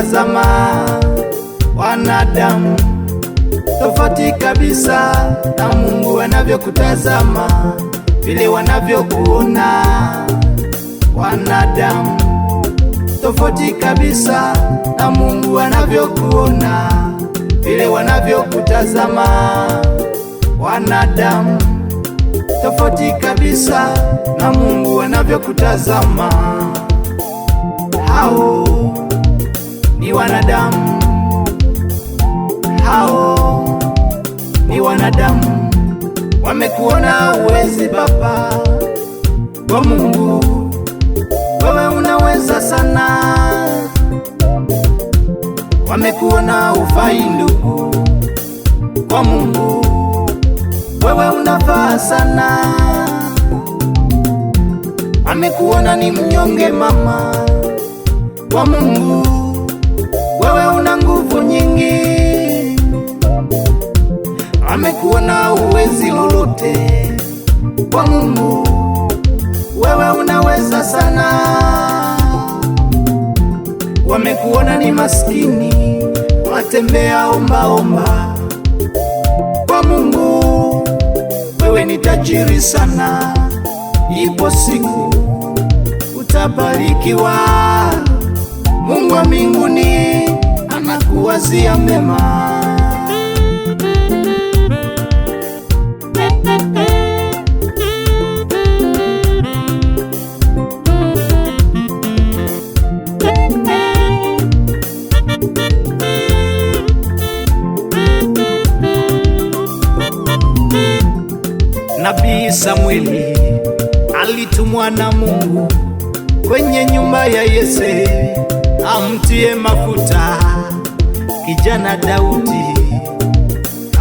wanavyotazama wanadamu, tofauti kabisa na Mungu anavyokutazama, vile wanavyokuona wanadamu, tofauti kabisa na Mungu anavyokuona, vile wanavyokutazama wanadamu, tofauti kabisa na Mungu anavyokutazama. Hao ni wanadamu, hao ni wanadamu, wamekuona uwezi Baba. Kwa Mungu wewe unaweza sana, wamekuona ufai ndugu. Kwa Mungu wewe unafaa sana, wamekuona ni mnyonge mama. Kwa Mungu wewe una nguvu nyingi, wamekuona uwezi lolote. Kwa Mungu wewe unaweza sana, wamekuona ni maskini, watembea ombaomba. Kwa Mungu wewe ni tajiri sana, ipo siku utabarikiwa. Mungu wa mbinguni anakuwazia mema. Nabii Samueli alitumwa na Mungu kwenye nyumba ya Yese amtie mafuta kijana Daudi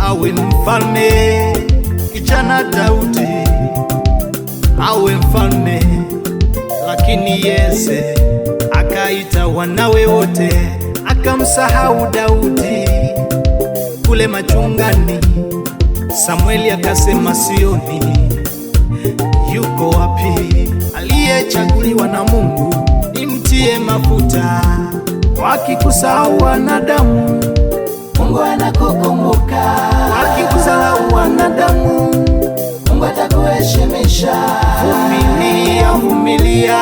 awe mfalme. Kijana Daudi awe mfalme, lakini Yese akaita wanawe wote akamsahau Daudi kule machungani. Samueli akasema, sioni yuko wapi aliyechaguliwa na Mungu nimtie mafuta. Wakikusahau wanadamu, Mungu anakukumbuka. Wakikusahau wanadamu, Mungu atakuheshimisha. Vumilia, vumilia,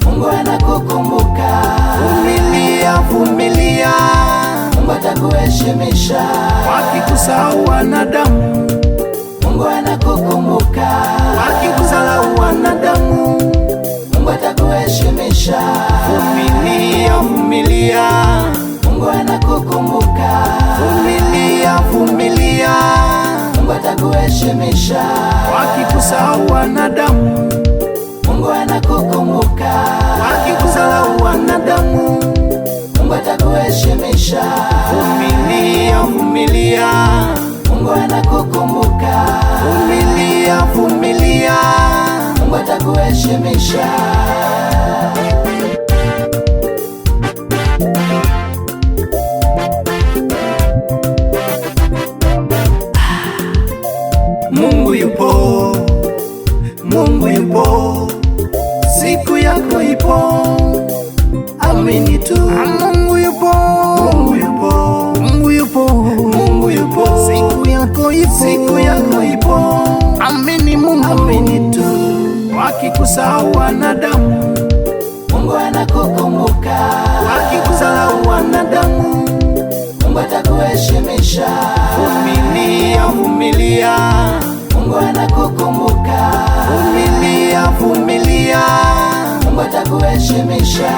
Mungu anakukumbuka. Vumilia, vumilia, Mungu atakuheshimisha. Wakikusahau wanadamu, Mungu anakukumbuka. Wakikusahau wanadamu, Mungu atakuheshimisha. Vumilia, vumilia, Mungu anakukumbuka. Vumilia, vumilia, Mungu atakuheshimisha. Wakikusahau wanadamu, Mungu anakukumbuka. Wakikusahau wanadamu, Mungu atakuheshimisha. Vumilia, vumilia, Mungu anakukumbuka. Vumilia, vumilia, Mungu atakuheshimisha. Mungu yupo, Mungu yupo, siku yako ipo, amini tu. Mungu yupo, Mungu yupo, Mungu yupo, Mungu yupo, siku yako ipo, siku yako ipo, amini Mungu, amini tu. Wakikusahau wanadamu, Mungu anakukumbuka. Wakikusahau wanadamu, Mungu atakuheshimisha. Vumilia, vumilia, Mungu anakukumbuka. Vumilia, vumilia, Mungu atakuheshimisha.